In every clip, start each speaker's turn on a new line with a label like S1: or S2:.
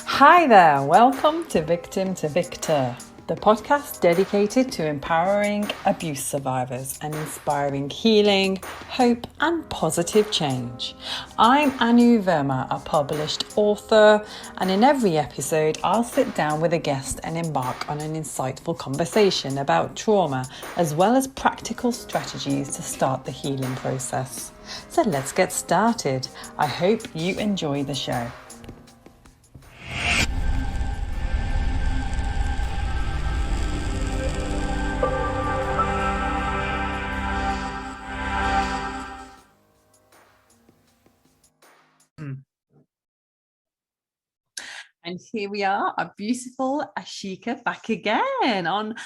S1: Hi there, welcome to Victim to Victor, the podcast dedicated to empowering abuse survivors and inspiring healing, hope, and positive change. I'm Verma, a published author, and in every episode, I'll sit down with a guest and embark on an insightful conversation about trauma, as well as practical strategies to start the healing process. So let's get started. I hope you enjoy the show. And here we are, a beautiful Ashika back again on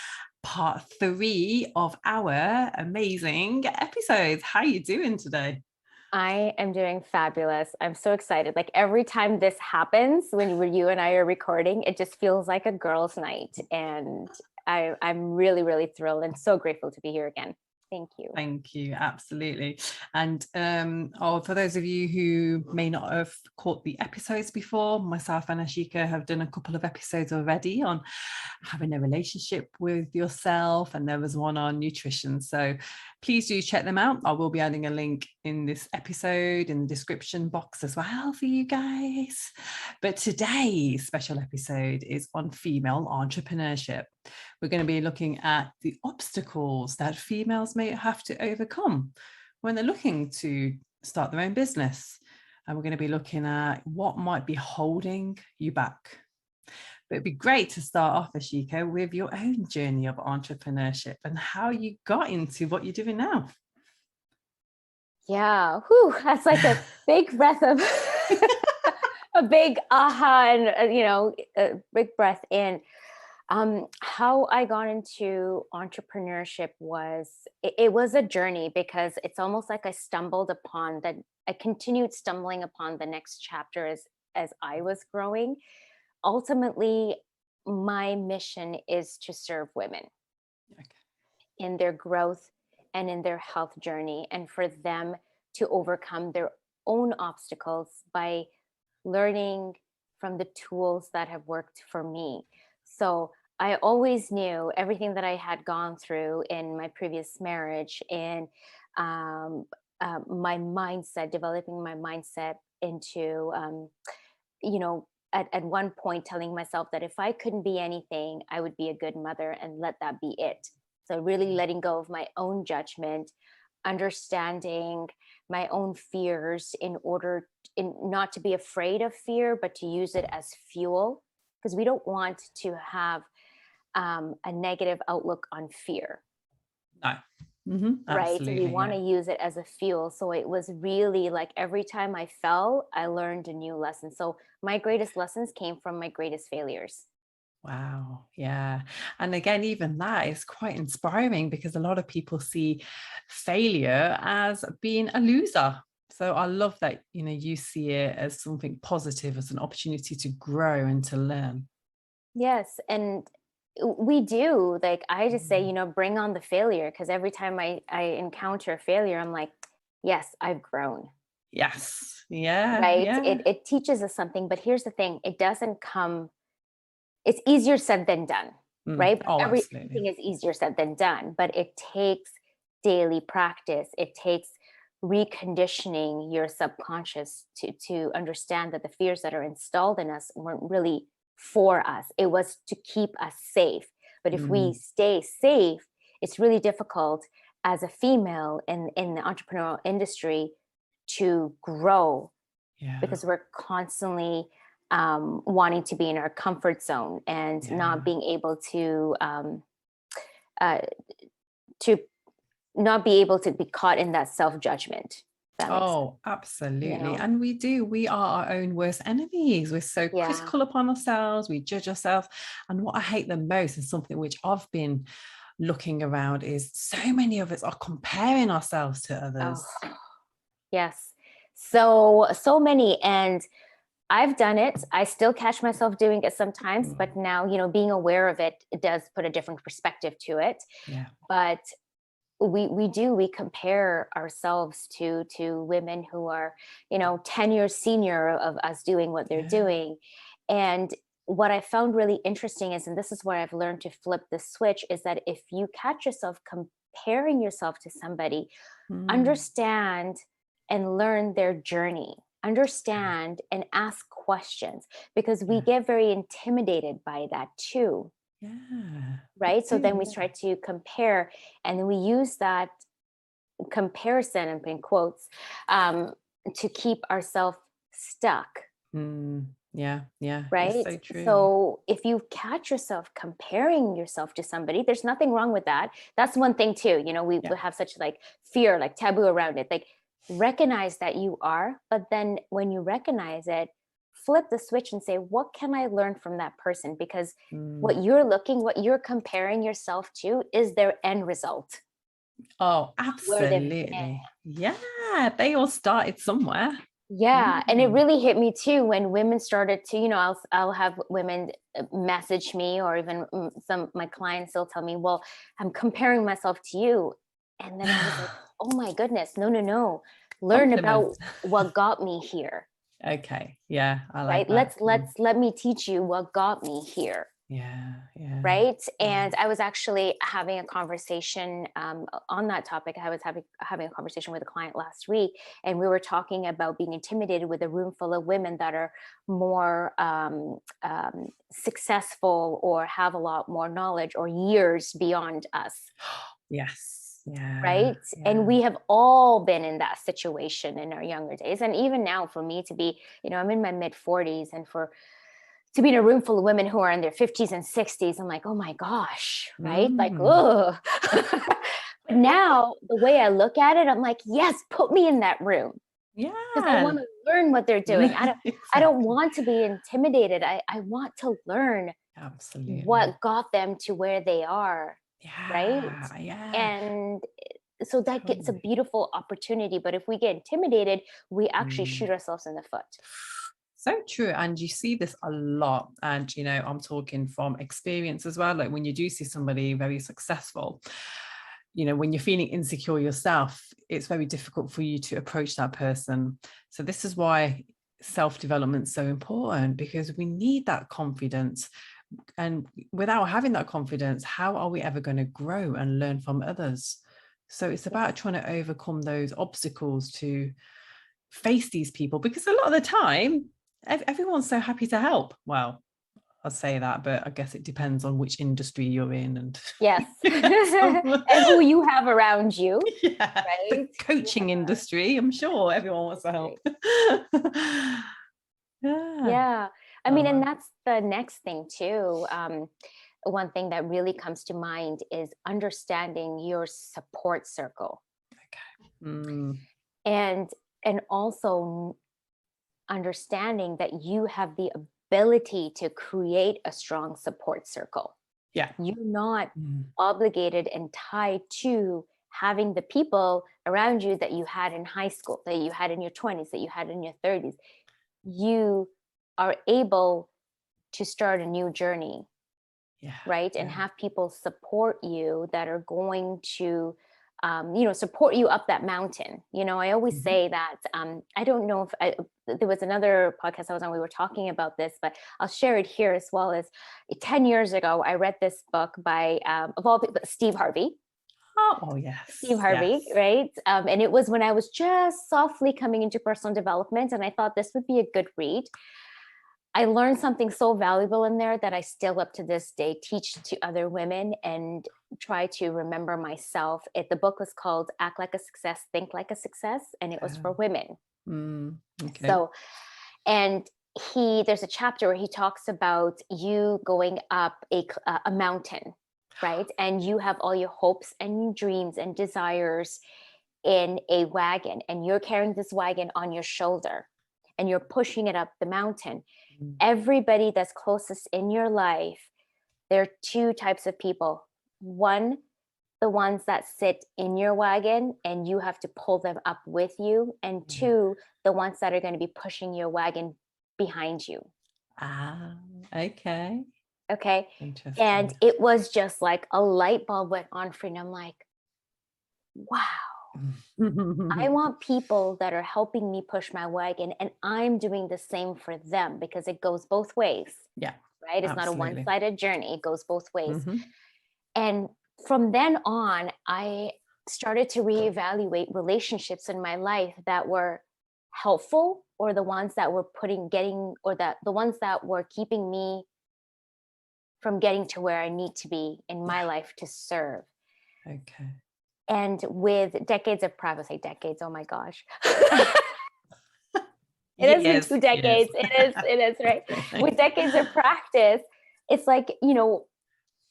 S1: part 3 of our amazing episodes. How are you doing today?
S2: I am doing fabulous. I'm so excited. Like every time this happens, when you and I are recording, it just feels like a girls' night. And I'm really, really thrilled and so grateful to be here again. Thank you.
S1: Thank you. Absolutely. And for those of you who may not have caught the episodes before, myself and Ashika have done a couple of episodes already on having a relationship with yourself, and there was one on nutrition. So please do check them out. I will be adding a link in this episode in the description box as well for you guys. But today's special episode is on female entrepreneurship. We're going to be looking at the obstacles that females may have to overcome when they're looking to start their own business. And we're going to be looking at what might be holding you back. But it'd be great to start off, Ashika, with your own journey of entrepreneurship and how you got into what you're doing now.
S2: Yeah, that's like a big breath of a big aha and, a big breath in. How I got into entrepreneurship was, it was a journey, because it's almost like I continued stumbling upon the next chapter as I was growing. Ultimately, my mission is to serve women in their growth and in their health journey, and for them to overcome their own obstacles by learning from the tools that have worked for me. So I always knew everything that I had gone through in my previous marriage, and my mindset, developing my mindset into, at one point telling myself that if I couldn't be anything, I would be a good mother, and let that be it. So really letting go of my own judgment, understanding my own fears in not to be afraid of fear, but to use it as fuel, because we don't want to have a negative outlook on fear.
S1: No. Mm-hmm.
S2: Right. So we want to use it as a fuel. So it was really like every time I fell, I learned a new lesson. So my greatest lessons came from my greatest failures.
S1: Wow. Yeah. And again, even that is quite inspiring, because a lot of people see failure as being a loser. So I love that, you see it as something positive, as an opportunity to grow and to learn.
S2: Yes. And we do. Like I just say, bring on the failure, because every time I encounter failure, I'm like, yes, I've grown.
S1: Yes. Yeah.
S2: Right.
S1: Yeah.
S2: It teaches us something. But here's the thing, it's easier said than done. Right. But everything is easier said than done. But it takes daily practice. It takes reconditioning your subconscious to understand that the fears that are installed in us weren't really for us. It was to keep us safe. But if we stay safe, it's really difficult as a female in the entrepreneurial industry to grow, because we're constantly wanting to be in our comfort zone and not being able to not be able to be caught in that self-judgment.
S1: Absolutely. And we are our own worst enemies. We're so critical upon ourselves. We judge ourselves. And what I hate the most, is something which I've been looking around, is so many of us are comparing ourselves to others.
S2: Oh, yes. So many. And I've done it. I still catch myself doing it sometimes, but now, being aware of it, it does put a different perspective to it.
S1: Yeah.
S2: But we compare ourselves to women who are, 10 years senior of us doing what they're doing. And what I found really interesting is, and this is where I've learned to flip the switch, is that if you catch yourself comparing yourself to somebody, understand and learn their journey, understand and ask questions, because we get very intimidated by that too. Right. So then we try to compare, and then we use that comparison, and in quotes, to keep ourselves stuck.
S1: Yeah.
S2: Right.
S1: So true.
S2: So if you catch yourself comparing yourself to somebody, there's nothing wrong with that. That's one thing too. We have such like fear, like taboo around it. Like, recognize that you are, but then when you recognize it, flip the switch and say, what can I learn from that person? Because what you're comparing yourself to is their end result.
S1: Oh, absolutely. Yeah. They all started somewhere.
S2: Yeah. And it really hit me too when women started to, I'll have women message me, or even my clients, they'll tell me, well, I'm comparing myself to you. And then I was like, oh my goodness, no. Learn about what got me here.
S1: Okay. Yeah. I like
S2: right.
S1: that.
S2: Let me teach you what got me here.
S1: Yeah.
S2: Right. And I was actually having a conversation on that topic. I was having a conversation with a client last week, and we were talking about being intimidated with a room full of women that are more successful, or have a lot more knowledge, or years beyond us.
S1: Yes. Yeah.
S2: Right. And we have all been in that situation in our younger days. And even now, for me to be, I'm in my mid 40s, and to be in a room full of women who are in their 50s and 60s, I'm like, oh my gosh, right? Like, ugh. But now the way I look at it, I'm like, yes, put me in that room.
S1: Yeah.
S2: Because I want to learn what they're doing. I don't want to be intimidated. I want to learn what got them to where they are.
S1: Yeah.
S2: Right.
S1: Yeah.
S2: And so that gets a beautiful opportunity. But if we get intimidated, we actually shoot ourselves in the foot.
S1: So true. And you see this a lot. And, I'm talking from experience as well. Like when you do see somebody very successful, when you're feeling insecure yourself, it's very difficult for you to approach that person. So this is why self-development is so important, because we need that confidence. And without having that confidence, how are we ever going to grow and learn from others? So it's about trying to overcome those obstacles to face these people, because a lot of the time, everyone's so happy to help. Well, I'll say that, but I guess it depends on which industry you're in, and
S2: yes, and who you have around you.
S1: Yeah, right? The coaching industry, I'm sure everyone wants to help.
S2: Yeah. I mean, and that's the next thing too. One thing that really comes to mind is understanding your support circle. Okay. And also understanding that you have the ability to create a strong support circle.
S1: Yeah.
S2: You're not obligated and tied to having the people around you that you had in high school, that you had in your 20s, that you had in your 30s. You are able to start a new journey. Yeah. Right. And have people support you that are going to support you up that mountain. I always say that, I don't know if there was another podcast I was on, we were talking about this, but I'll share it here as well. As 10 years ago, I read this book by, of all people, Steve Harvey.
S1: Oh, yes.
S2: Steve Harvey, yes. Right? And it was when I was just softly coming into personal development, and I thought this would be a good read. I learned something so valuable in there that I still up to this day teach to other women and try to remember myself. The book was called Act Like a Success, Think Like a Success, and it was for women. Okay. So, and there's a chapter where he talks about you going up a mountain, right? And you have all your hopes and dreams and desires in a wagon, and you're carrying this wagon on your shoulder, and you're pushing it up the mountain. Everybody that's closest in your life, there are two types of people. One, the ones that sit in your wagon and you have to pull them up with you. And two, the ones that are going to be pushing your wagon behind you.
S1: Ah, okay.
S2: Okay. And it was just like a light bulb went on for me. I'm like, wow, I want people that are helping me push my wagon, and I'm doing the same for them, because it goes both ways,
S1: Yeah,
S2: right? It's not a
S1: absolutely.
S2: one-sided journey. It goes both ways.
S1: Hmm.
S2: And from then on, I started to reevaluate relationships in my life that were helpful, or the ones that were the ones that were keeping me from getting to where I need to be in my
S1: Yeah.
S2: life to serve.
S1: Okay.
S2: And with decades of privacy, decades, oh my gosh. It has been
S1: Yes,
S2: 2 decades. It is, right? With decades of practice, it's like,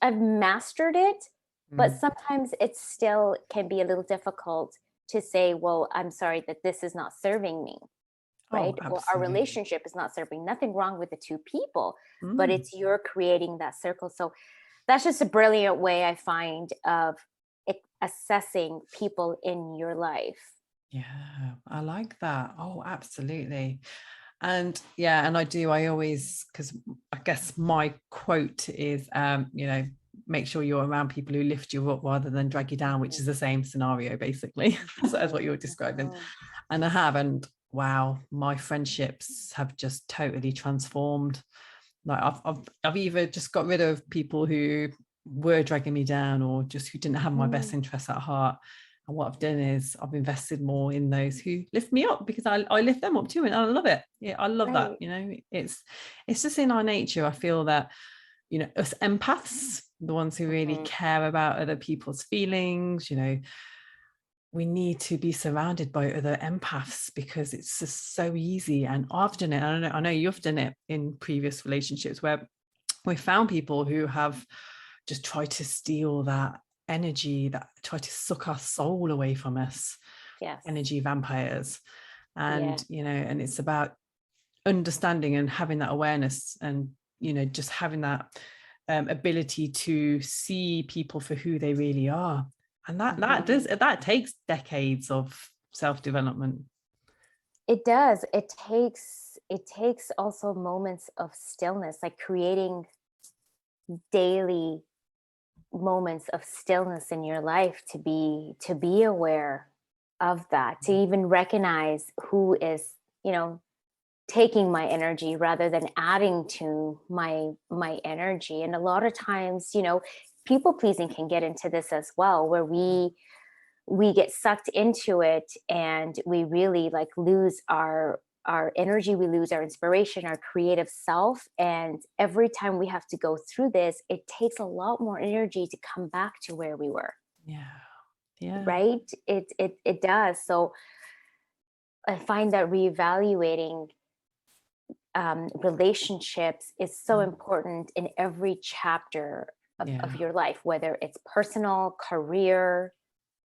S2: I've mastered it, but
S1: Mm.
S2: sometimes it still can be a little difficult to say, well, I'm sorry that this is not serving me,
S1: Oh,
S2: right? Or our
S1: absolutely.
S2: relationship is not serving. Nothing wrong with the two people, but
S1: Mm.
S2: it's you're creating that circle. So that's just a brilliant way, I find, of assessing people in your life.
S1: Yeah, I like that. Oh, absolutely. And yeah, and I always, because I guess my quote is, make sure you're around people who lift you up rather than drag you down, which is the same scenario, basically. So that's what you're describing.
S2: Mhm.
S1: And I have, and wow, my friendships have just totally transformed. Like I've either just got rid of people who were dragging me down, or just who didn't have my best
S2: Mhm.
S1: interests at heart. And what I've done is I've invested more in those who lift me up, because I lift them up too, and I love it. Yeah, I love that.
S2: Right.
S1: It's just in our nature. I feel that, us empaths, the ones who really
S2: Mhm.
S1: care about other people's feelings, we need to be surrounded by other empaths, because it's just so easy. And I've done it. I know you've done it in previous relationships, where we found people who have just tried to steal that energy, that try to suck our soul away from us,
S2: Yes.
S1: energy vampires.
S2: Yeah.
S1: And it's about understanding and having that awareness, and just having that ability to see people for who they really are. And
S2: Mhm.
S1: that takes decades of self-development.
S2: It does. It takes also moments of stillness, like creating daily moments of stillness in your life to be aware of that, to even recognize who is, taking my energy rather than adding to my energy. And a lot of times, people pleasing can get into this as well, where we get sucked into it, and we really like lose our energy, we lose our inspiration, our creative self. And every time we have to go through this, it takes a lot more energy to come back to where we were,
S1: Yeah. Yeah.
S2: right? It does. So I find that reevaluating relationships is so
S1: Mm.
S2: important in every chapter of
S1: Yeah.
S2: your life, whether it's personal, career,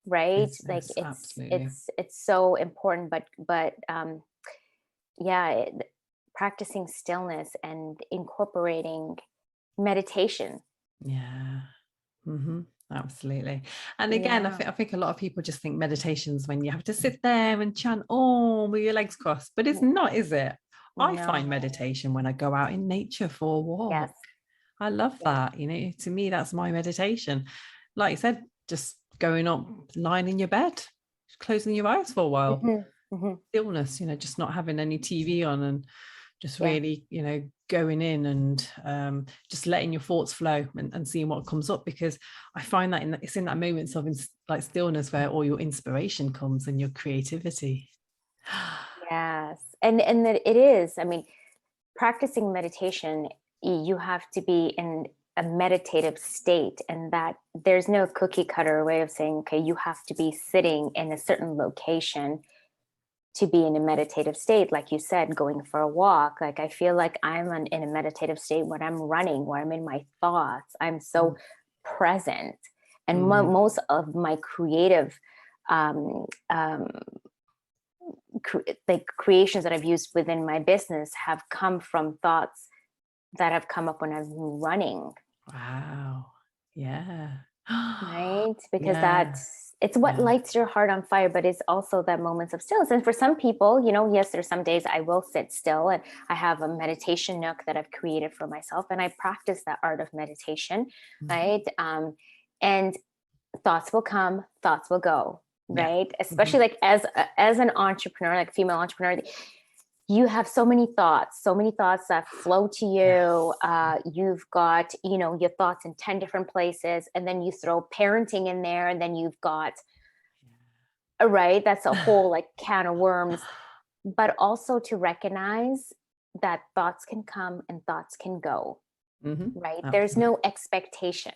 S2: right? Like
S1: Business,
S2: it's
S1: absolutely.
S2: it's it's so important. But yeah, practicing stillness and incorporating meditation.
S1: Yeah. Hmm. Absolutely. And again,
S2: Yeah.
S1: I think a lot of people just think meditation's when you have to sit there and chant with your legs crossed, but it's not, is it? I
S2: No.
S1: find meditation when I go out in nature for a
S2: Yes.
S1: walk. I love
S2: Yes.
S1: that. To me, that's my meditation. Like you said, just going up, lying in your bed, closing your eyes for a while,
S2: Hmm. Hmm.
S1: stillness, just not having any TV on, and just
S2: Yeah.
S1: really, going in and just letting your thoughts flow, and seeing what comes up, because I find that it's in that moments of like stillness where all your inspiration comes and your creativity.
S2: Yes. And that it is. I mean, practicing meditation, you have to be in a meditative state, and that there's no cookie cutter way of saying, okay, you have to be sitting in a certain location to be in a meditative state. Like you said, going for a walk, like I feel like in a meditative state when I'm running, where I'm in my thoughts, I'm so present. And
S1: Mm.
S2: most of my creative um, um, like creations that I've used within my business have come from thoughts that have come up when I've been running,
S1: Wow. Yeah.
S2: right? Because
S1: Yeah.
S2: it's what
S1: Yeah.
S2: lights your heart on fire, but it's also that moments of stillness. And for some people, yes, there's some days I will sit still, and I have a meditation nook that I've created for myself, and I practice that art of meditation,
S1: Mhm.
S2: right? And thoughts will come, thoughts will go, right?
S1: Yeah.
S2: Especially like as an entrepreneur, like female entrepreneur, you have so many thoughts that flow to you. You've got, your thoughts in 10 different places, and then you throw parenting in there, and then you've got, right, that's a whole like can of worms. But also to recognize that thoughts can come and thoughts can go, right?
S1: Absolutely.
S2: There's no expectation.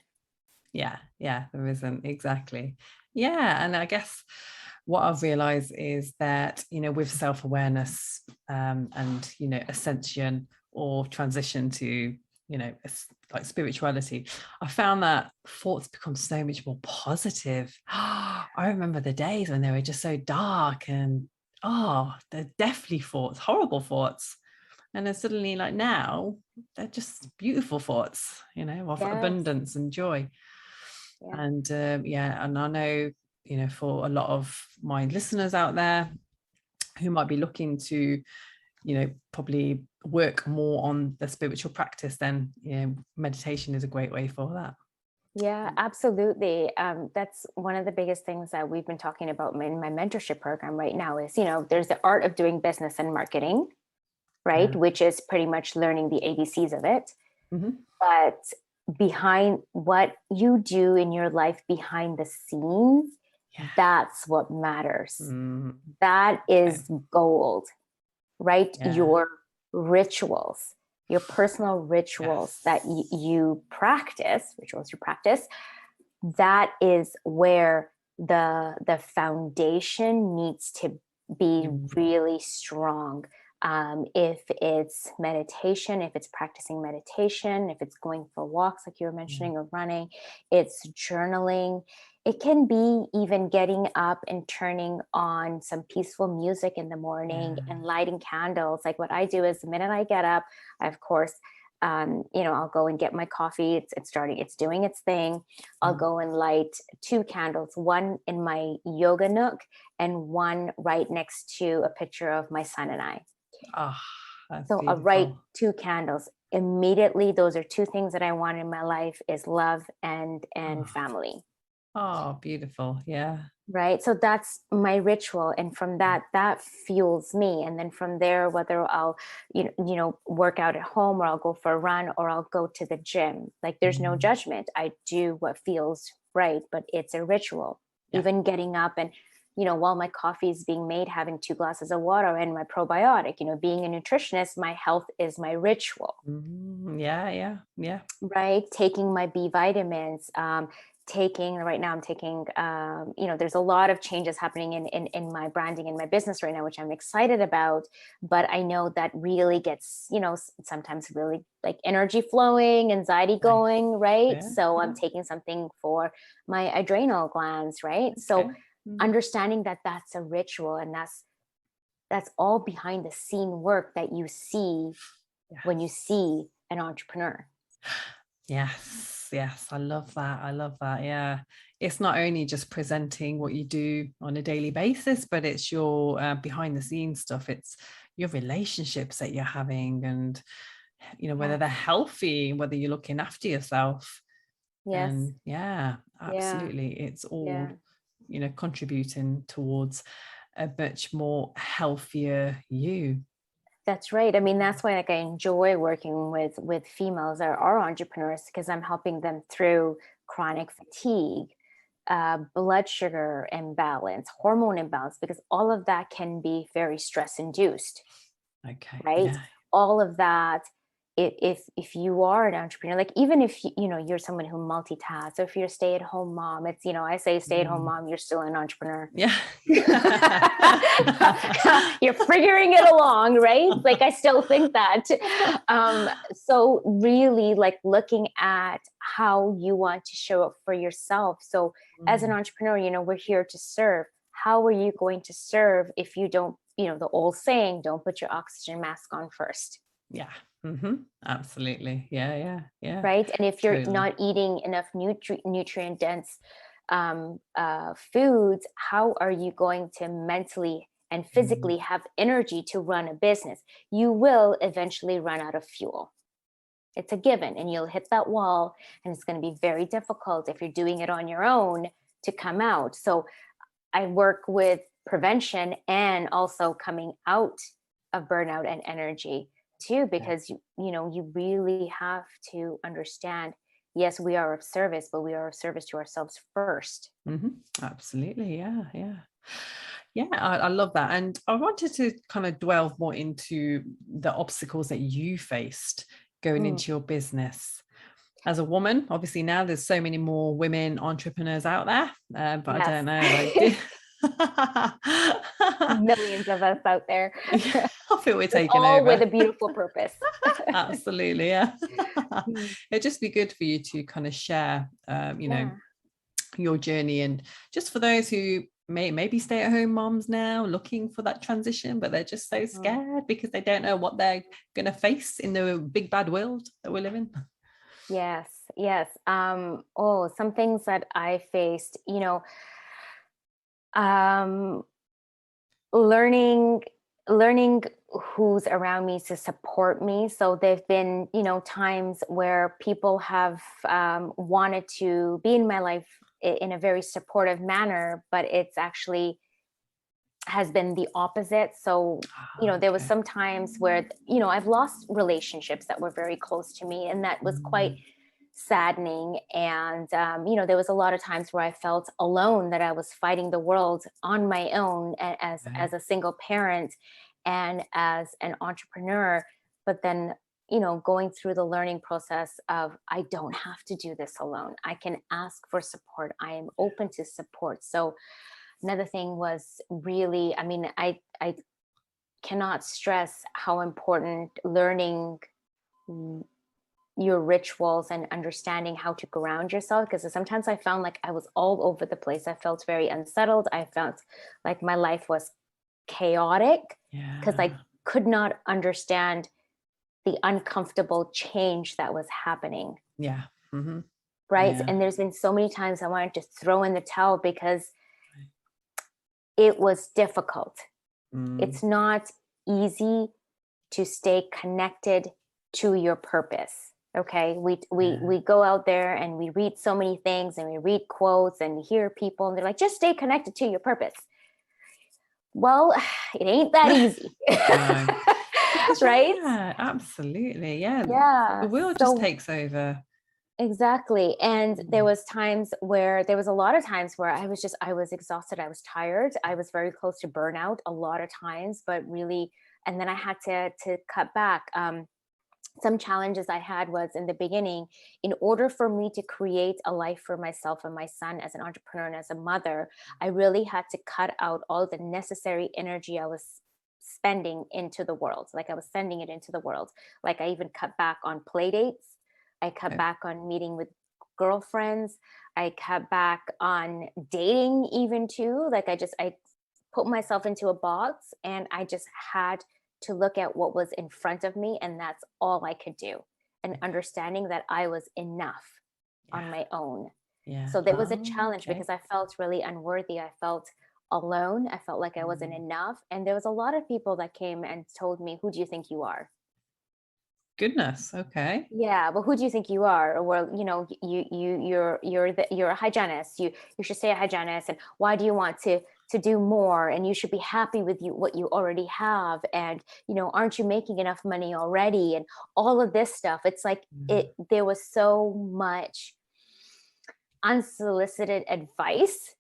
S1: Yeah, there isn't, exactly. Yeah, and I guess what I've realized is that, with self-awareness, and, ascension or transition to, like spirituality, I found that thoughts become so much more positive. I remember the days when they were just so dark and, they're definitely thoughts, horrible thoughts. And then suddenly, like now, they're just beautiful thoughts, of
S2: Yes.
S1: abundance and joy.
S2: Yeah.
S1: And and I know, for a lot of my listeners out there who might be looking to, probably work more on the spiritual practice, then, meditation is a great way for that.
S2: Yeah, absolutely. That's one of the biggest things that we've been talking about in my mentorship program right now is, there's the art of doing business and marketing, right?
S1: Yeah.
S2: Which is pretty much learning the ABCs of it.
S1: Mm-hmm.
S2: But behind what you do in your life behind the scenes, that's what matters. That is gold, right? Your rituals, your personal rituals that you practice, that is where the foundation needs to be really strong. If it's meditation, if it's practicing meditation, if it's going for walks, like you were mentioning, or running, it's journaling. It can be even getting up and turning on some peaceful music in the morning and lighting candles. Like what I do is the minute I get up, I, of course, I'll go and get my coffee. It's doing its thing. I'll go and light 2 candles, one in my yoga nook and one right next to a picture of my son and I. So I'll write 2 candles. Immediately, those are 2 things that I want in my life is love and family.
S1: Oh, beautiful. Yeah.
S2: Right. So that's my ritual. And from that fuels me. And then from there, whether I'll, work out at home or I'll go for a run or I'll go to the gym, like there's no judgment. I do what feels right, but it's a ritual. Even getting up and, while my coffee is being made, having 2 glasses of water and my probiotic, being a nutritionist, my health is my ritual.
S1: Yeah.
S2: Right. Taking my B vitamins, right now I'm taking, there's a lot of changes happening in my branding and my business right now, which I'm excited about, but I know that really gets, sometimes really like energy flowing, anxiety going, right? So I'm taking something for my adrenal glands, right? So understanding that that's a ritual, and that's all behind the scene work that you see when you see an entrepreneur.
S1: Yes, I love that. Yeah, it's not only just presenting what you do on a daily basis, but it's your behind the scenes stuff. It's your relationships that you're having, and whether they're healthy, whether you're looking after yourself. And absolutely, it's all contributing towards a much more healthier you.
S2: That's right. I mean, that's why I enjoy working with females that are entrepreneurs, because I'm helping them through chronic fatigue, blood sugar imbalance, hormone imbalance, because all of that can be very stress induced.
S1: Okay.
S2: Right.
S1: Yeah.
S2: All of that. If you are an entrepreneur, like even if you're someone who multitasks, or if you're a stay-at-home mom, it's I say stay-at-home mom, you're still an entrepreneur.
S1: Yeah.
S2: You're figuring it along, right? Like I still think that. So really, like looking at how you want to show up for yourself. So as an entrepreneur, we're here to serve. How are you going to serve if you don't, the old saying, don't put your oxygen mask on first?
S1: Yeah. Absolutely. Yeah.
S2: Right. And if you're not eating enough nutrient dense foods, how are you going to mentally and physically have energy to run a business? You will eventually run out of fuel. It's a given, and you'll hit that wall, and it's going to be very difficult if you're doing it on your own to come out. So I work with prevention and also coming out of burnout and energy too, because you really have to understand, yes, we are of service, but we are of service to ourselves first.
S1: Absolutely. Yeah, I love that. And I wanted to kind of delve more into the obstacles that you faced going into your business. As a woman, obviously now there's so many more women entrepreneurs out there, but
S2: Yes.
S1: I don't know,
S2: Millions of us out there.
S1: Yeah, I feel we're taking
S2: all
S1: over.
S2: with a beautiful purpose.
S1: Absolutely, yeah. It'd just be good for you to kind of share, your journey, and just for those who maybe stay-at-home moms now looking for that transition, but they're just so scared because they don't know what they're going to face in the big bad world that we live in.
S2: Yes. Some things that I faced, learning who's around me to support me. So there've been, times where people have wanted to be in my life in a very supportive manner, but it's actually has been the opposite. So, there was some times where, I've lost relationships that were very close to me, and that was quite saddening. And, there was a lot of times where I felt alone, that I was fighting the world on my own as a single parent and as an entrepreneur. But then, going through the learning process of, I don't have to do this alone. I can ask for support. I am open to support. So another thing was really, I cannot stress how important learning your rituals and understanding how to ground yourself, because sometimes I found like I was all over the place. I felt very unsettled. I felt like my life was chaotic because I could not understand the uncomfortable change that was happening. Right. And there's been so many times I wanted to throw in the towel because it was difficult. It's not easy to stay connected to your purpose. Okay. We go out there and we read so many things and we read quotes and we hear people and they're like, just stay connected to your purpose. Well, it ain't that easy. Right?
S1: Yeah, absolutely. Yeah. The world just takes over.
S2: Exactly. And there was a lot of times where I was exhausted. I was tired. I was very close to burnout a lot of times, but really, and then I had to cut back. Some challenges I had was in the beginning, in order for me to create a life for myself and my son as an entrepreneur and as a mother, I really had to cut out all the necessary energy I was spending into the world. Like I was sending it into the world. Like I even cut back on play dates. I cut back on meeting with girlfriends. I cut back on dating even too. Like I put myself into a box and I just had to look at what was in front of me, and that's all I could do. And understanding that I was enough on my own. So there was a challenge because I felt really unworthy. I felt alone. I felt like I wasn't enough. And there was a lot of people that came and told me, who do you think you are?
S1: Goodness. Okay.
S2: Yeah, but who do you think you are? Or, well, you're a hygienist. You should stay a hygienist. And why do you want to do more? And you should be happy with what you already have. And, aren't you making enough money already? And all of this stuff. It's like there was so much unsolicited advice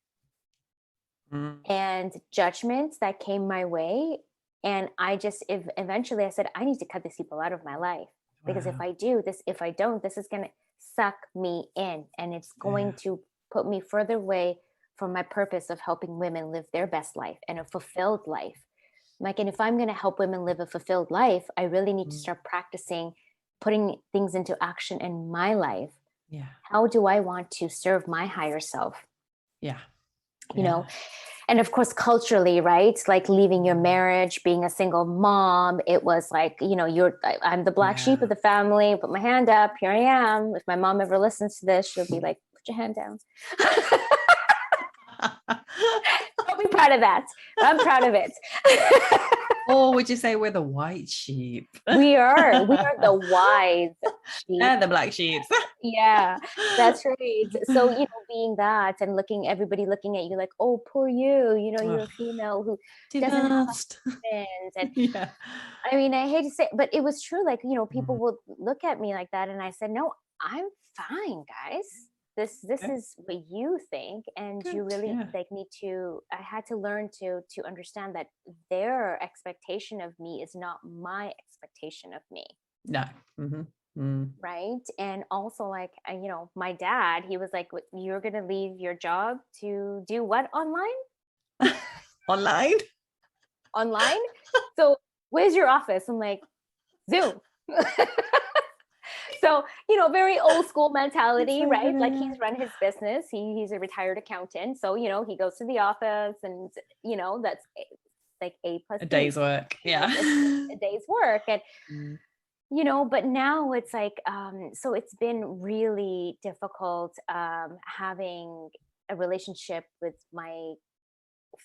S2: and judgments that came my way. And eventually I said, I need to cut these people out of my life, because if I don't, this is going to suck me in, and it's going to put me further away from my purpose of helping women live their best life and a fulfilled life. And if I'm going to help women live a fulfilled life, I really need to start practicing putting things into action in my life. How do I want to serve my higher self? And of course, culturally, right? Like leaving your marriage, being a single mom, it was like, I'm the black sheep of the family. Put my hand up. Here I am. If my mom ever listens to this, she'll be like, put your hand down. Don't be proud of that. I'm proud of it.
S1: Or would you say we're the white sheep?
S2: We are the wise. sheep.
S1: They're the black sheep.
S2: Yeah, that's right. So, being that and everybody looking at you like, oh, poor you, you're a female who doesn't have a husband. And
S1: Yeah.
S2: I mean, I hate to say, but it was true. Like, people would look at me like that. And I said, no, I'm fine, guys. This is what you think. And you really need to, I had to learn to understand that their expectation of me is not my expectation of me.
S1: No.
S2: Right. And also, like, my dad, he was like, you're going to leave your job to do what online? Online? So where's your office? I'm like, Zoom. So, very old school mentality, so right? Like, he's run his business. He's a retired accountant. So, he goes to the office and, that's like A plus
S1: a day's work. Yeah.
S2: A day's work. And, but now it's like, so it's been really difficult having a relationship with my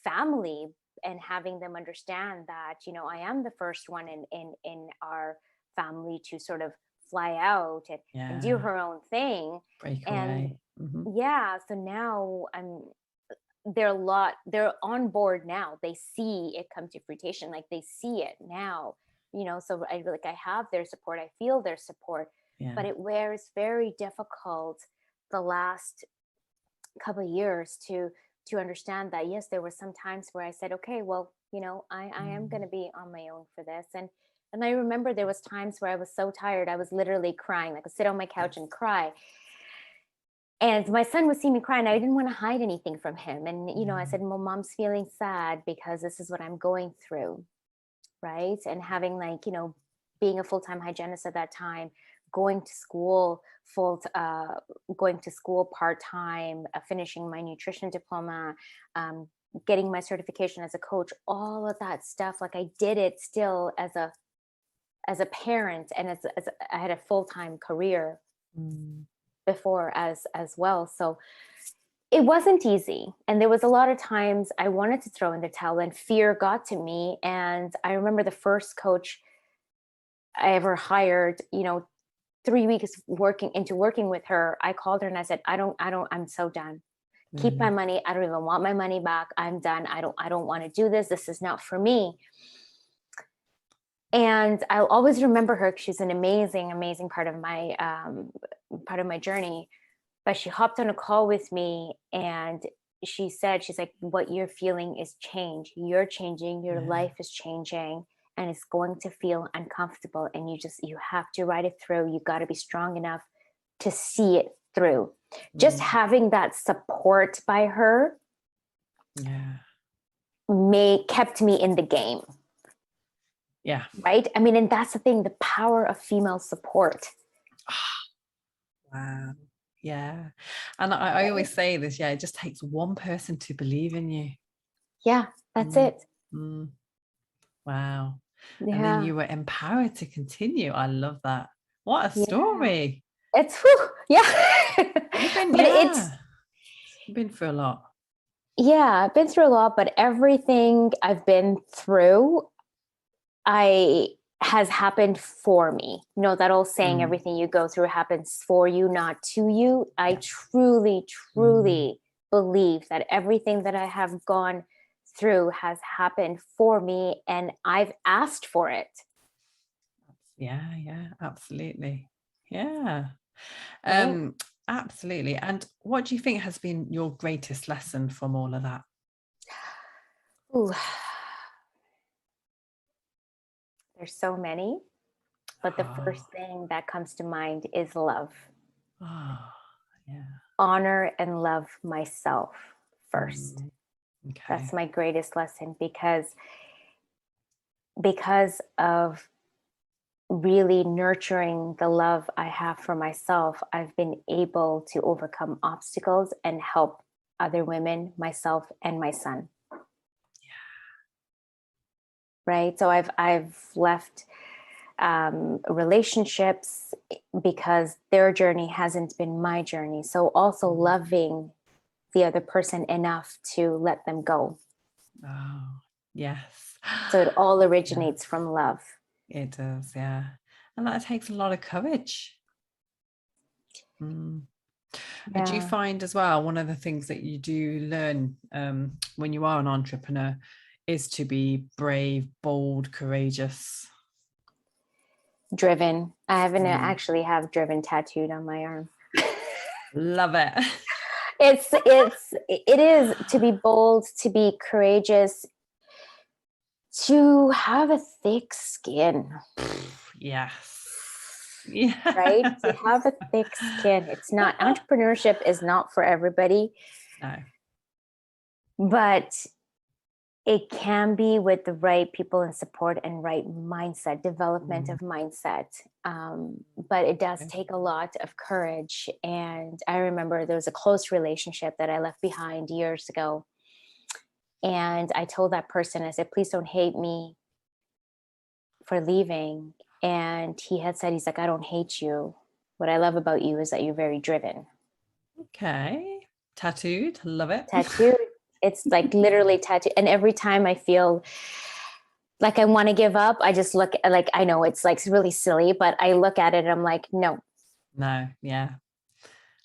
S2: family and having them understand that, I am the first one in our family to sort of fly out and do her own thing.
S1: Break
S2: and
S1: away.
S2: So now they're on board now. They see it come to fruition. Like, they see it now, so I have their support. I feel their support, but it was very difficult the last couple of years to understand that, yes, there were some times where I said, okay, well, I am going to be on my own for this. And I remember there was times where I was so tired, I was literally crying. Like, I sit on my couch and cry. And my son would see me cry, and I didn't want to hide anything from him. And, I said, well, mom's feeling sad because this is what I'm going through. Right. And having, like, being a full-time hygienist at that time, going to school part-time, finishing my nutrition diploma, getting my certification as a coach, all of that stuff. Like, I did it still as a parent, and as I had a full-time career before as well. So it wasn't easy. And there was a lot of times I wanted to throw in the towel, and fear got to me. And I remember the first coach I ever hired, 3 weeks working with her, I called her and I said, I'm so done. Keep my money. I don't even want my money back. I'm done. I don't want to do this. This is not for me. And I'll always remember her. She's an amazing, amazing part of my journey. But she hopped on a call with me, and she's like, what you're feeling is change. You're changing. Your life is changing, and it's going to feel uncomfortable. And you have to ride it through. You got to be strong enough to see it through. Just having that support by her kept me in the game.
S1: Yeah.
S2: Right. I mean, and that's the thing, the power of female support.
S1: Wow. Yeah. And I always say this, it just takes one person to believe in you.
S2: Yeah, that's it.
S1: Wow.
S2: Yeah.
S1: And then you were empowered to continue. I love that. What a story.
S2: It's
S1: You've been through a lot.
S2: Yeah, I've been through a lot, but everything I've been through has happened for me. That old saying, everything you go through happens for you, not to you. I truly, truly believe that everything that I have gone through has happened for me, and I've asked for it.
S1: Yeah, absolutely. Yeah.
S2: Right?
S1: Absolutely. And what do you think has been your greatest lesson from all of that?
S2: Ooh. There's so many, but the first thing that comes to mind is love. Honor and love myself first.
S1: Okay.
S2: That's my greatest lesson, because of really nurturing the love I have for myself, I've been able to overcome obstacles and help other women, myself, and my son. Right. So I've left relationships because their journey hasn't been my journey. So also loving the other person enough to let them go.
S1: Oh, yes.
S2: So it all originates from love.
S1: It does, yeah. And that takes a lot of courage. Mm. And do you
S2: Yeah.
S1: find as well, one of the things that you do learn when you are an entrepreneur is to be brave, bold, courageous?
S2: Driven. I haven't actually have driven tattooed on my arm.
S1: Love it.
S2: It is to be bold, to be courageous, to have a thick skin.
S1: Yes. Yeah.
S2: Right? To have a thick skin. It's not, entrepreneurship is not for everybody.
S1: No.
S2: But it can be with the right people and support and right mindset, development of mindset. But it does take a lot of courage. And I remember there was a close relationship that I left behind years ago. And I told that person, I said, please don't hate me for leaving. And he had said, he's like, I don't hate you. What I love about you is that you're very driven.
S1: Okay. Tattooed. Love it.
S2: Tattooed. It's like literally tattooed. And every time I feel like I want to give up, I just look like, I know it's like really silly, but I look at it and I'm like, no.
S1: Yeah.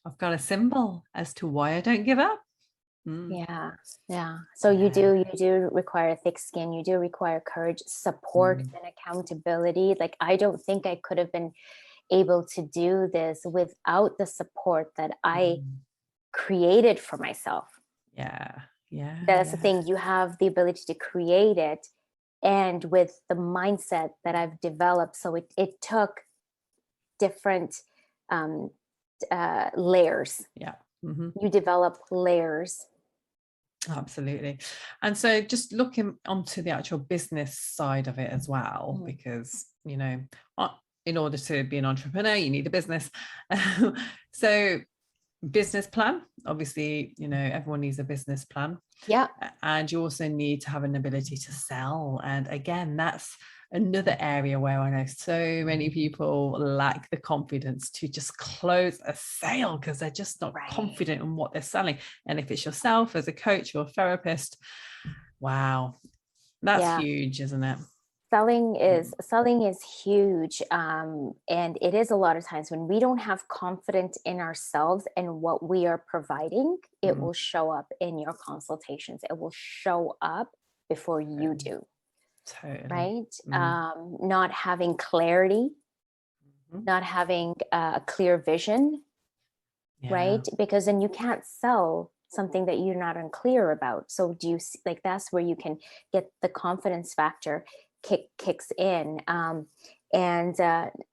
S1: I've got a symbol as to why I don't give up.
S2: Yeah. So you do require thick skin. You do require courage, support, and accountability. Like, I don't think I could have been able to do this without the support that I created for myself. That's the thing. You have the ability to create it, and with the mindset that I've developed. So it took different layers. You develop layers.
S1: Absolutely. And so just looking onto the actual business side of it as well, because, you know, in order to be an entrepreneur, you need a business. So business plan, obviously, you know, everyone needs a business plan.
S2: Yeah.
S1: And you also need to have an ability to sell. And again, that's another area where I know so many people lack the confidence to just close a sale because they're just not confident in what they're selling. And if it's yourself as a coach or a therapist, wow, that's huge, isn't it?
S2: Selling is huge. And it is a lot of times when we don't have confidence in ourselves and what we are providing, it will show up in your consultations. It will show up before you do.
S1: Totally.
S2: Right? Not having clarity, not having a clear vision, right? Because then you can't sell something that you're not unclear about. So do you like, that's where you can get the confidence factor kicks in, and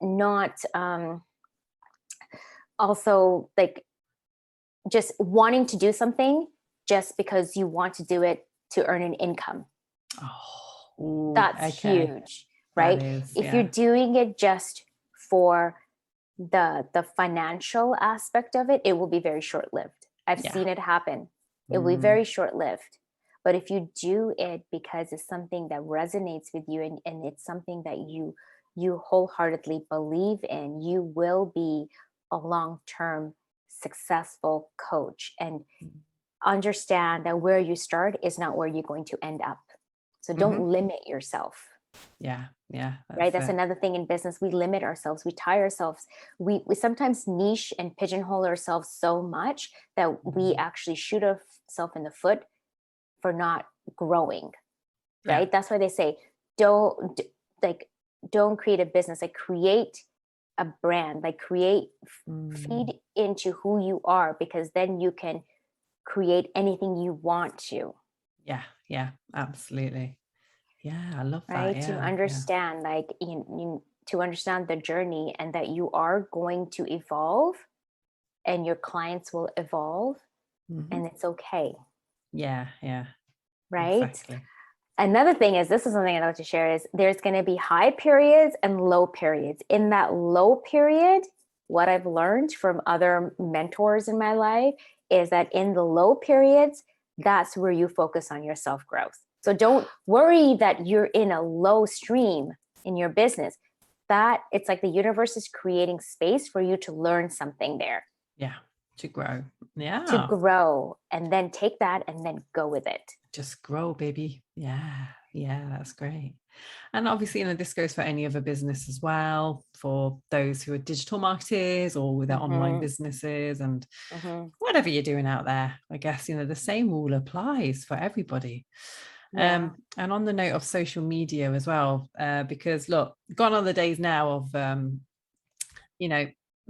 S2: not also like just wanting to do something just because you want to do it to earn an income. That's huge, right? If you're doing it just for the financial aspect of it, it will be very short-lived. I've seen it happen. It will be very short-lived. But if you do it because it's something that resonates with you, and it's something that you wholeheartedly believe in, you will be a long-term successful coach, and understand that where you start is not where you're going to end up. So don't limit yourself. That's another thing in business. We limit ourselves, we tie ourselves, we sometimes niche and pigeonhole ourselves so much that we actually shoot ourselves in the foot for not growing. Right? That's why they say don't create a business, like create a brand, like feed into who you are, because then you can create anything you want to.
S1: Absolutely. I love that.
S2: Right? To understand, like, to understand the journey, and that you are going to evolve, and your clients will evolve, and it's okay. Right?
S1: Exactly.
S2: Another thing is, this is something I'd like to share, is there's going to be high periods and low periods. In that low period, what I've learned from other mentors in my life is that in the low periods, that's where you focus on your self-growth. So don't worry that you're in a low stream in your business. That it's like the universe is creating space for you to learn something there.
S1: To grow.
S2: To grow, and then take that and then go with it.
S1: Just grow, baby. That's great. And obviously, this goes for any other business as well, for those who are digital marketers or with their online businesses and whatever you're doing out there. I guess, the same rule applies for everybody.
S2: Yeah.
S1: And on the note of social media as well, because look, gone are the days now of,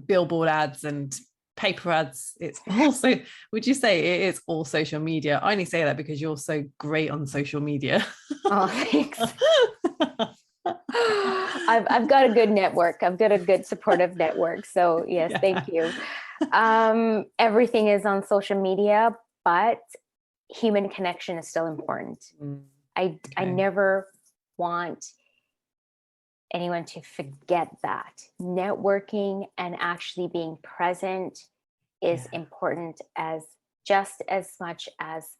S1: billboard ads and paper ads. It's also, would you say it is all social media? I only say that because you're so great on social media.
S2: Oh, thanks. I've got a good network. I've got a good supportive network. So yes, thank you. Everything is on social media, but human connection is still important. I never want anyone to forget that. Networking and actually being present is important just as much as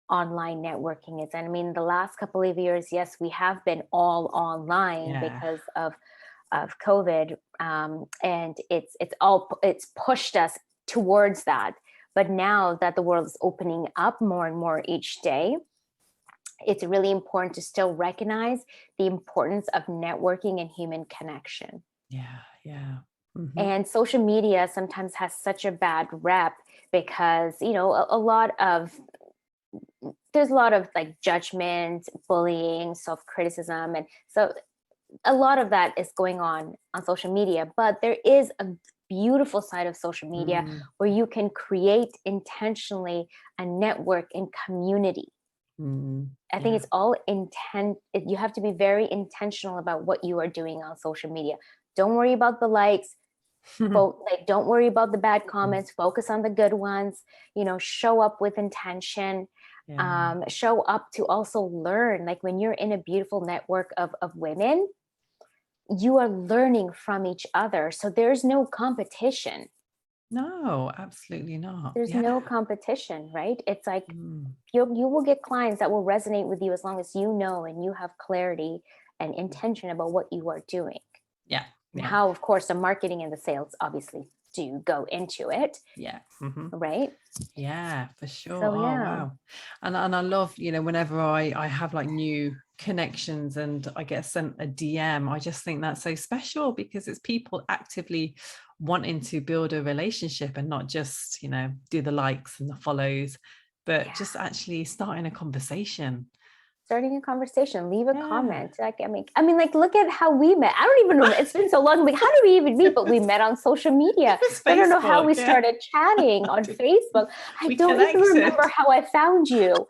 S2: online networking is. And I mean, the last couple of years, yes, we have been all online because of COVID, and it's pushed us towards that. But now that the world is opening up more and more each day, it's really important to still recognize the importance of networking and human connection. And social media sometimes has such a bad rep because, there's a lot of like judgment, bullying, self-criticism. And so a lot of that is going on social media, but there is a beautiful side of social media where you can create intentionally a network and community. I think it's all intent. You have to be very intentional about what you are doing on social media. Don't worry about the likes. Don't worry about the bad comments. Focus on the good ones. Show up with intention. Show up to also learn. Like when you're in a beautiful network of women, you are learning from each other. So there's no competition.
S1: No, absolutely not.
S2: There's no competition, right? It's like you will get clients that will resonate with you as long as you know and you have clarity and intention about what you are doing. And how, of course, the marketing and the sales obviously do go into it. Right?
S1: Yeah, for sure.
S2: So,
S1: wow. And I love, whenever I have like new connections and I get sent a DM, I just think that's so special because it's people actively wanting to build a relationship and not just, do the likes and the follows, but just actually starting a conversation.
S2: Leave a comment. Like, I mean, like, look at how we met. I don't even know. It's been so long. Like, how did we even meet? But we met on social media. I don't know how we started chatting on Facebook. I don't even remember how I found you,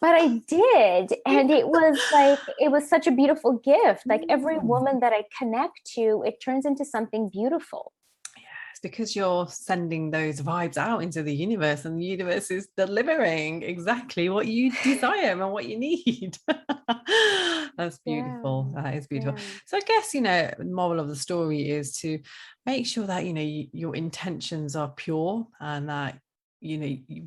S2: but I did. And it was such a beautiful gift. Like every woman that I connect to, it turns into something beautiful.
S1: Because you're sending those vibes out into the universe and the universe is delivering exactly what you desire and what you need. That's beautiful. That is beautiful. So I guess, moral of the story is to make sure that, your intentions are pure and that,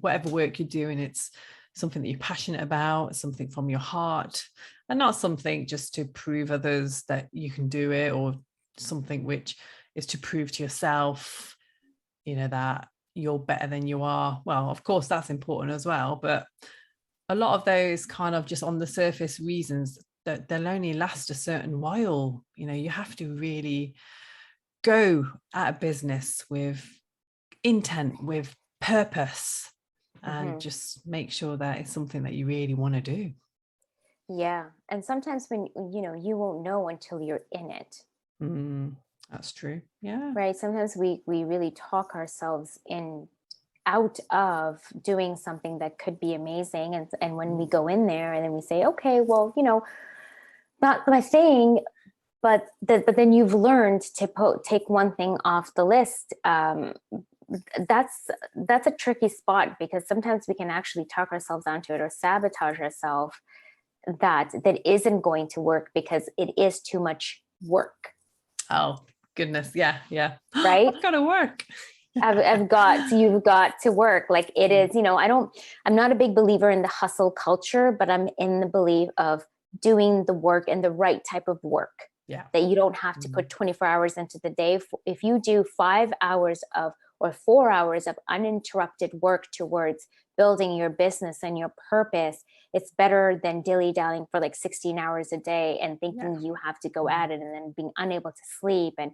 S1: whatever work you're doing, it's something that you're passionate about, something from your heart and not something just to prove others that you can do it or something which is to prove to yourself, that you're better than you are. Well, of course, that's important as well. But a lot of those kind of just on the surface reasons that they'll only last a certain while. You have to really go at a business with intent, with purpose, and just make sure that it's something that you really want to do.
S2: Yeah. And sometimes when, you won't know until you're in it.
S1: That's true. Yeah.
S2: Right. Sometimes we really talk ourselves out of doing something that could be amazing. And when we go in there and then we say, okay, well, not my thing, but then you've learned to take one thing off the list. That's a tricky spot because sometimes we can actually talk ourselves onto it or sabotage ourselves that isn't going to work because it is too much work.
S1: Oh, goodness. Yeah.
S2: Right.
S1: I've got to work.
S2: you've got to work. Like it is, I'm not a big believer in the hustle culture, but I'm in the belief of doing the work and the right type of work. That you don't have to put 24 hours into the day. If you do 5 hours or 4 hours of uninterrupted work towards building your business and your purpose, it's better than dilly-dallying for like 16 hours a day and thinking you have to go at it and then being unable to sleep and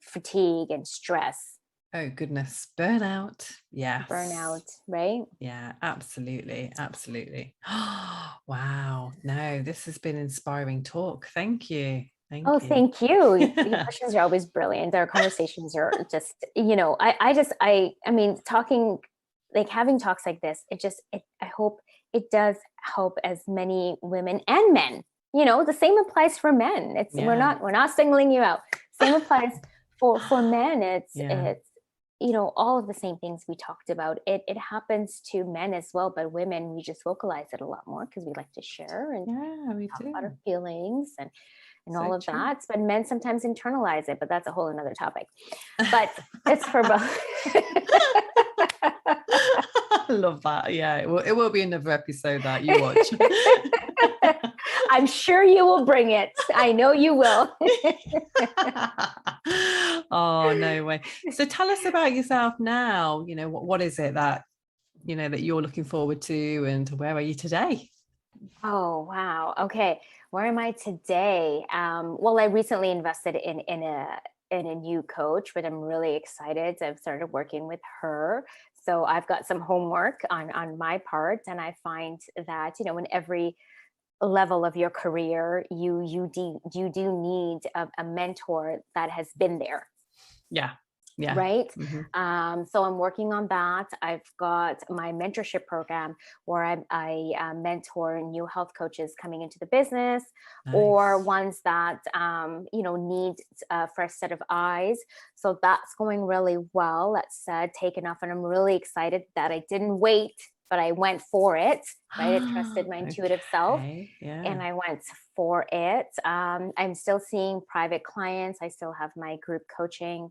S2: fatigue and stress.
S1: Oh goodness, burnout. Yes.
S2: Burnout, right?
S1: Yeah, absolutely. Absolutely. Wow. No, this has been inspiring talk. Thank you. Thank you.
S2: Thank you. Your questions are always brilliant. Our conversations are just, I mean, talking, like having talks like this, I hope it does help as many women and men. The same applies for men. We're not singling you out. Same applies for men. It's all of the same things we talked about. It happens to men as well, but women, we just vocalize it a lot more because we like to share and talk about our feelings and all of that. But men sometimes internalize it, but that's a whole another topic. But it's for both.
S1: I love that. Yeah, it will be another episode that you watch.
S2: I'm sure you will bring it. I know you will.
S1: Oh, no way. So tell us about yourself now. What is it that that you're looking forward to, and where are you today?
S2: Oh, wow. Okay. Where am I today? Well, I recently invested in a new coach, but I'm really excited. I've started working with her. So I've got some homework on my part. And I find that, in every level of your career, you do need a mentor that has been there.
S1: Yeah.
S2: Right.
S1: Mm-hmm.
S2: So I'm working on that. I've got my mentorship program where I mentor new health coaches coming into the business, or ones that, need a fresh set of eyes. So that's going really well. That's taken off. And I'm really excited that I didn't wait, but I went for it. Right. I trusted my intuitive self and I went for it. I'm still seeing private clients. I still have my group coaching.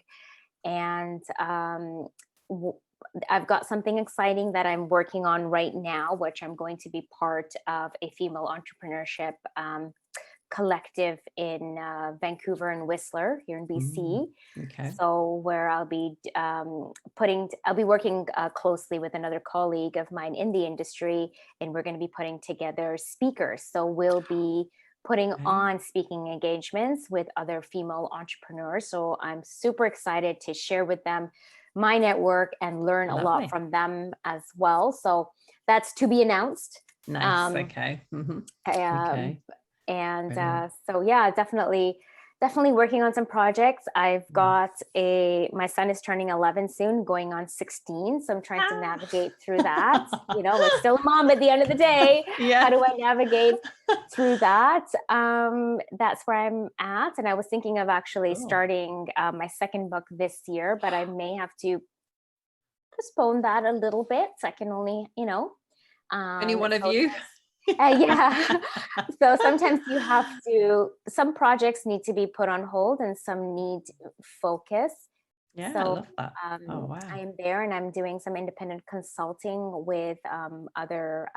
S2: And I've got something exciting that I'm working on right now, which I'm going to be part of a female entrepreneurship collective in Vancouver and Whistler here in BC.
S1: Okay.
S2: So where I'll be working closely with another colleague of mine in the industry, and we're going to be putting together speakers. So we'll be putting on speaking engagements with other female entrepreneurs. So I'm super excited to share with them my network and learn a lot from them as well. So that's to be announced.
S1: Nice. Okay. Mm-hmm.
S2: Okay. And so yeah, definitely working on some projects. I've got my son is turning 11 soon, going on 16. So I'm trying to navigate through that. We're still a mom at the end of the day. How do I navigate through that? That's where I'm at. And I was thinking of actually starting my second book this year, but I may have to postpone that a little bit. So I can only,
S1: any one of you.
S2: So sometimes some projects need to be put on hold and some need focus.
S1: Yeah,
S2: so
S1: I love that.
S2: I am there, and I'm doing some independent consulting with other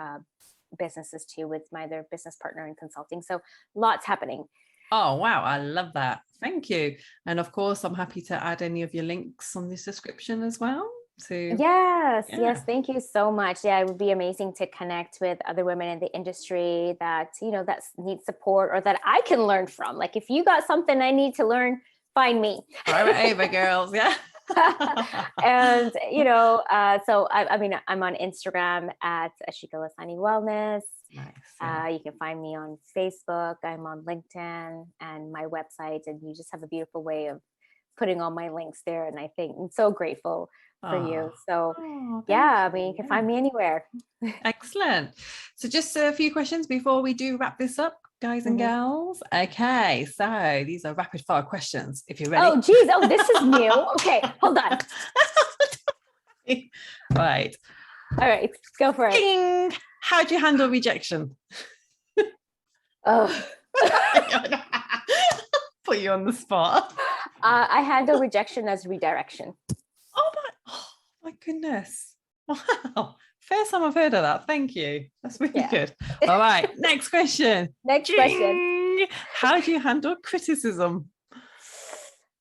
S2: businesses too, with my other business partner in consulting. So lots happening.
S1: Oh, wow. I love that. Thank you. And of course, I'm happy to add any of your links on this description as well.
S2: Yes. Thank you so much. Yeah, it would be amazing to connect with other women in the industry that, that need support or that I can learn from. Like if you got something I need to learn, find me.
S1: All right, Ava girls. Yeah.
S2: And, so I'm on Instagram at Ashika Lessani Wellness. Nice. You can find me on Facebook. I'm on LinkedIn and my website, and you just have a beautiful way of putting all my links there. And I think I'm so grateful for you. So you can find me anywhere.
S1: Excellent. So just a few questions before we do wrap this up, guys and gals. Okay, so these are rapid fire questions if you're ready.
S2: Oh geez, this is new. Okay, hold on.
S1: Right.
S2: All right, go for it.
S1: Ding! How do you handle rejection? Put you on the spot.
S2: I handle rejection as redirection.
S1: Oh my goodness. Wow. First time I've heard of that. Thank you. That's really good. All right. Next question.
S2: Question.
S1: How do you handle criticism?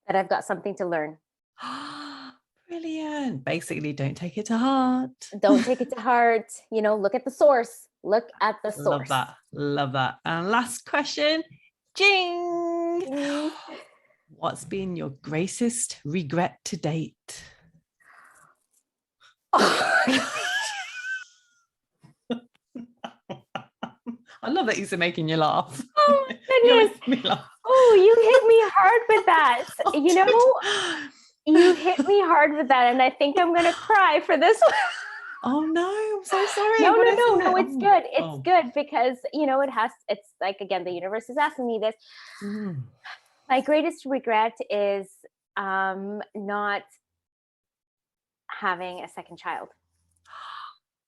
S2: That I've got something to learn.
S1: Brilliant. Basically, don't take it to heart.
S2: Don't take it to heart. Look at the source. Look at the source.
S1: Love that. And last question. Jing.
S2: Ding.
S1: What's been your greatest regret to date? I love that you're making you laugh.
S2: Oh my goodness. Oh, you hit me hard with that. You hit me hard with that, and I think I'm going to cry for this one.
S1: Oh no, I'm so sorry.
S2: No, it's good. It's good because, it's like, again, the universe is asking me this. My greatest regret is not having a second child.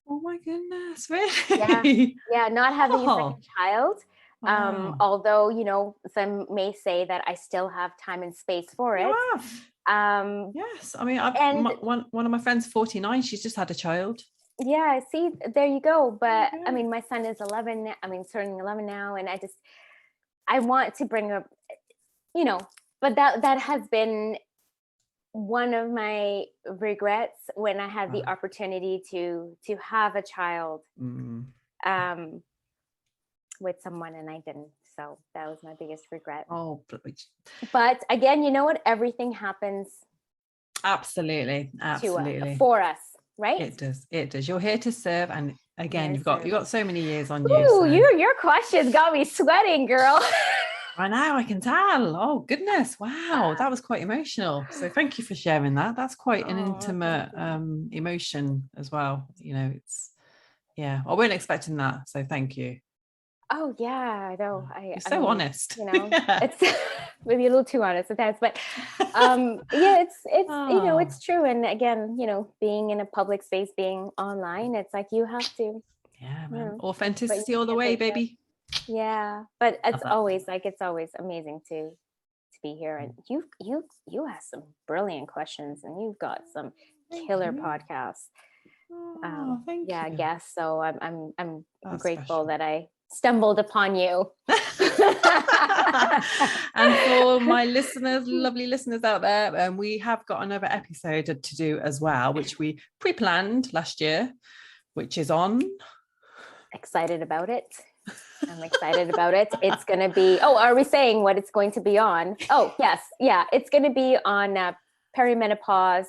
S1: Oh my goodness, really?
S2: Yeah, not having a second child. Wow. Although, some may say that I still have time and space for it.
S1: Yes. I mean, one of my friends, 49, she's just had a child.
S2: Yeah, see, there you go. But I mean, my son is 11. Turning 11 now. And I want to bring up, but that has been one of my regrets when I had the opportunity to have a child with someone, and I didn't. So that was my biggest regret.
S1: Oh,
S2: but again, you know what? Everything happens.
S1: Absolutely.
S2: For us, right?
S1: It does. You're here to serve, and again, you've got so many years on you.
S2: Ooh, so. Your questions got me sweating, girl.
S1: I know, I can tell. Oh goodness, wow, that was quite emotional. So thank you for sharing that. That's quite an intimate emotion as well. I wasn't expecting that. So thank you.
S2: Oh yeah, I know.
S1: You're so honest.
S2: It's maybe a little too honest at times, but it's it's true. And again, being in a public space, being online, it's like you have to.
S1: Yeah, man. Authenticity all the way, baby.
S2: Yeah, but it's always amazing to be here, and you have some brilliant questions, and you've got some killer podcasts.
S1: Thank you.
S2: I guess so. I'm grateful that I stumbled upon you.
S1: And for my listeners, lovely listeners out there, we have got another episode to do as well, which we pre-planned last year, which is on.
S2: Excited about it. I'm excited about it. It's going to be, are we saying what it's going to be on? Oh, yes. Yeah. It's going to be on perimenopause,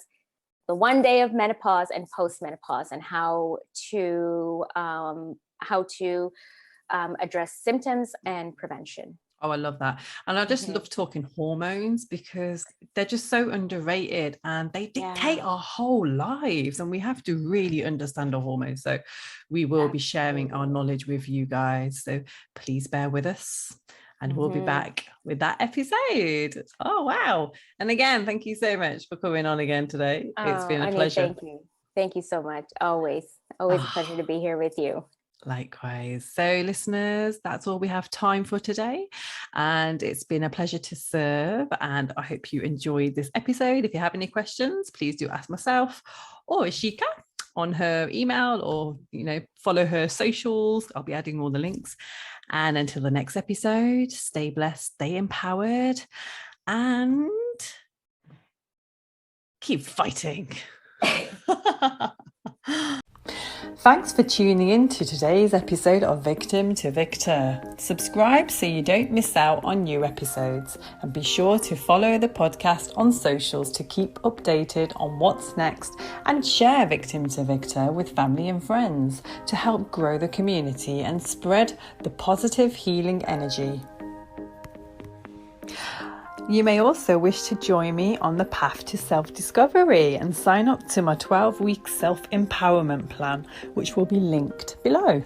S2: the 1 day of menopause and postmenopause, and how to address symptoms and prevention.
S1: Oh, I love that. And I just love talking hormones because they're just so underrated and they dictate our whole lives, and we have to really understand our hormones. So we will be sharing our knowledge with you guys. So please bear with us, and we'll be back with that episode. Oh, wow. And again, thank you so much for coming on again today. It's been a pleasure.
S2: Thank you. Thank you so much. Always a pleasure to be here with you.
S1: Likewise. So listeners, that's all we have time for today, and it's been a pleasure to serve, and I hope you enjoyed this episode. If you have any questions, please do ask myself or Ashika on her email, or follow her socials. I'll be adding all the links. And until the next episode, stay blessed, stay empowered, and keep fighting. Thanks for tuning in to today's episode of Victim to Victor. Subscribe so you don't miss out on new episodes, and be sure to follow the podcast on socials to keep updated on what's next, and share Victim to Victor with family and friends to help grow the community and spread the positive healing energy. You may also wish to join me on the path to self-discovery and sign up to my 12-week self-empowerment plan, which will be linked below.